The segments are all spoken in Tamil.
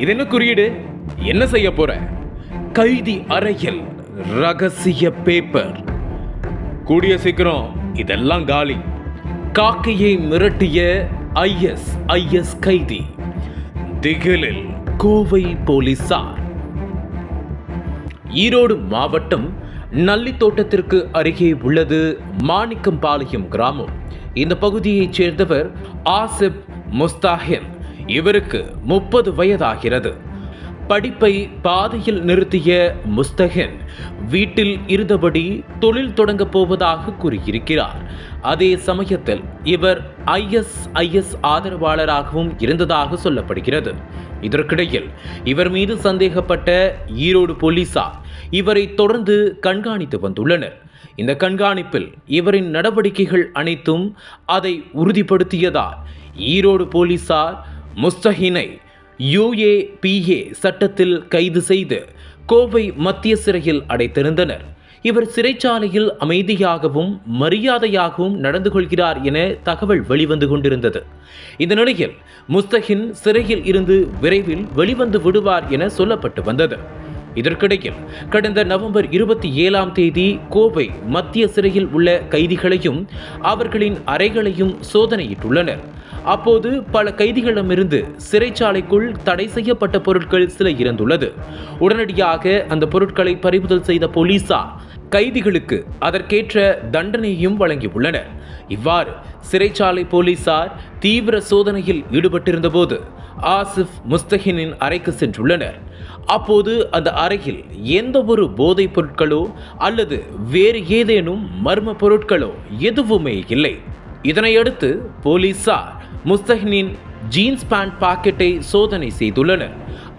இது என்ன குறியீடு? என்ன செய்ய போற? கைதி அறையில் ரகசிய பேப்பர். கூடிய சீக்கிரம் இதெல்லாம் காலி. காக்கையை மிரட்டிய ஐஎஸ் கைதி. திகிலில் கோவை போலீசார். ஈரோடு மாவட்டம் நல்லித்தோட்டத்திற்கு அருகே உள்ளது மாணிக்கம்பாளையம் கிராமம். இந்த பகுதியைச் சேர்ந்தவர் ஆசிப் முஸ்தாஹின். இவருக்கு 30 வயதாகிறது. படிப்பை பாதையில் நிறுத்திய முஸ்தகின் வீட்டில் இருந்தபடி தொழில் தொடங்கப் போவதாக கூறியிருக்கிறார். அதே சமயத்தில் இவர் ஐஎஸ் ஆதரவாளராகவும் இருந்ததாக சொல்லப்படுகிறது. இதற்கிடையில் இவர் மீது சந்தேகப்பட்ட ஈரோடு போலீசார் இவரை தொடர்ந்து கண்காணித்து வந்துள்ளனர். இந்த கண்காணிப்பில் இவரின் நடவடிக்கைகள் அனைத்தும் அதை உறுதிப்படுத்தியதால் ஈரோடு போலீசார் முஸ்தகினை UAPA சட்டத்தில் கைது செய்து கோவை மத்திய சிறையில் அடைத்திருந்தனர். இவர் சிறைச்சாலையில் அமைதியாகவும் மரியாதையாகவும் நடந்து கொள்கிறார் என தகவல் வெளிவந்து கொண்டிருந்தது. இந்த நிலையில் முஸ்தகின் சிறையில் இருந்து விரைவில் வெளிவந்து விடுவார் என சொல்லப்பட்டு வந்தது. இதற்கிடையில் கடந்த நவம்பர் 27ஆம் தேதி கோவை மத்திய சிறையில் உள்ள கைதிகளையும் அவர்களின் அறைகளையும் சோதனையிட்டுள்ளனர். அப்போது பல கைதிகளிடமிருந்து சிறைச்சாலைக்குள் தடை செய்யப்பட்ட பொருட்கள் சில இருந்துள்ளது. உடனடியாக அந்த பொருட்களை பறிமுதல் செய்த போலீசார் கைதிகளுக்கு அதற்கேற்ற தண்டனையும் வழங்கியுள்ளனர். இவ்வாறு சிறைச்சாலை போலீசார் தீவிர சோதனையில் ஈடுபட்டிருந்த போது ஆசிப் முஸ்தகினின் அறைக்கு சென்றுள்ளனர். அப்போது அந்த அறையில் எந்த ஒரு போதைப் பொருட்களோ அல்லது வேறு ஏதேனும் மர்ம பொருட்களோ எதுவுமே இல்லை. இதனையடுத்து போலீசார் முஸ்தகினின் ஜீன்ஸ் பேண்ட் பாக்கெட்டை சோதனை செய்துள்ளனர்.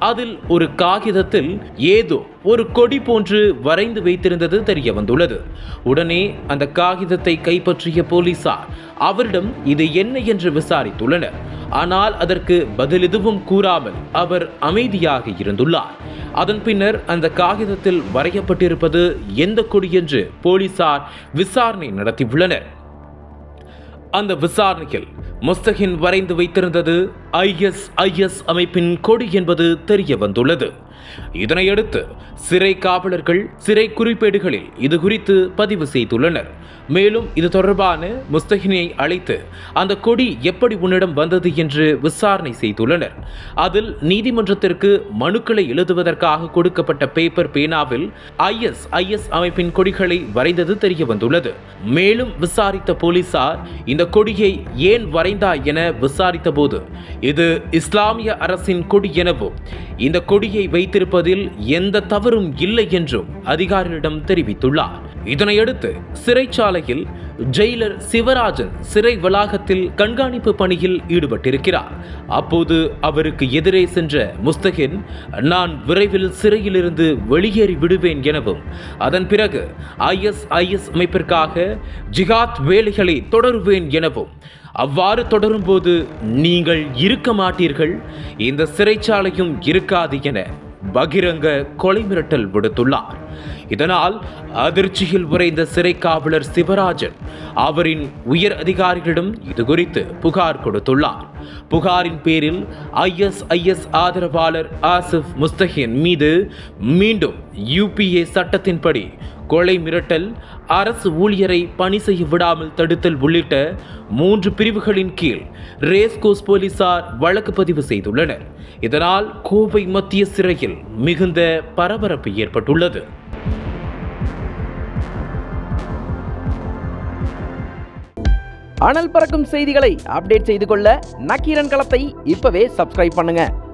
அதில் ஒரு காகிதத்தில் ஏதோ ஒரு கொடி போன்று வரைந்து வைத்திருந்தது தெரிய வந்துள்ளது. உடனே அந்த காகிதத்தை கைப்பற்றிய போலீசார் அவரிடம் இது என்ன என்று விசாரித்துள்ளனர். ஆனால் அதற்கு பதில் எதுவும் கூறாமல் அவர் அமைதியாக இருந்துள்ளார். அதன் பின்னர் அந்த காகிதத்தில் வரையப்பட்டிருப்பது எந்த கொடி என்று போலீசார் விசாரணை நடத்தியுள்ளனர். அந்த விசாரணையில் முஸ்தகின் வரைந்து வைத்திருந்தது ஐஎஸ் அமைப்பின் கொடி என்பது தெரிய வந்துள்ளது. இதனையடுத்து சிறை காவலர்கள் சிறை குறிப்பேடுகளில் இது குறித்து பதிவு செய்துள்ளனர். மேலும் இது தொடர்பான முஸ்தகினை அழைத்து அந்த கொடி எப்படி உன்னிடம் வந்தது என்று விசாரணை செய்துள்ளனர். அதில் நீதிமன்றத்திற்கு மனுக்களை எழுதுவதற்காக கொடுக்கப்பட்ட பேப்பர் பேனாவில் ஐஎஸ் அமைப்பின் கொடிகளை வரைந்தது தெரிய வந்துள்ளது. மேலும் விசாரித்த போலீசார் இந்த கொடியை ஏன் வரைந்தாய் என விசாரித்த போது இது இஸ்லாமிய அரசின் கொடி எனவும் இந்த கொடியை வைத்திருப்பதில் எந்த தவறும் இல்லை என்றும் அதிகாரிகளிடம் தெரிவித்துள்ளார். இதனையடுத்து சிறைச்சாலையில் ஜெயிலர் சிவராஜன் சிறை வளாகத்தில் கண்காணிப்பு பணியில் ஈடுபட்டிருக்கிறார். அப்போது அவருக்கு எதிரே சென்ற முஸ்தகின் நான் விரைவில் சிறையிலிருந்து வெளியேறி விடுவேன் எனவும் அதன் பிறகு ஐஎஸ் அமைப்பிற்காக ஜிகாத் வேலைகளை தொடருவேன் எனவும் அவ்வாறு தொடரும்போது நீங்கள் இருக்க மாட்டீர்கள், இந்த சிறைச்சாலையும் இருக்காது என பகிரங்க கொலை மிரட்டல் விடுத்துள்ளார். இதனால் அதிர்ச்சியில் உறைந்த சிறை காவலர் சிவராஜன் அவரின் உயர் அதிகாரிகளிடம் இது குறித்து புகார் கொடுத்துள்ளார். புகாரின் பேரில் ஐஎஸ் ஆதரவாளர் ஆசிப் முஸ்தகின் மீது மீண்டும் UPA சட்டத்தின்படி கொலை மிரட்டல், அரசு ஊழியரை பணி செய்ய விடாமல் தடுத்தல் உள்ளிட்ட 3 பிரிவுகளின் கீழ் ரேஸ்கோஸ் போலீசார் வழக்கு பதிவு செய்துள்ளனர். இதனால் கோவை மத்திய சிறையில் மிகுந்த பரபரப்பு ஏற்பட்டுள்ளது. அனல் பறக்கும் செய்திகளை அப்டேட் செய்து கொள்ள நக்கீரன் களத்தை இப்பவே சப்ஸ்கிரைப் பண்ணுங்க.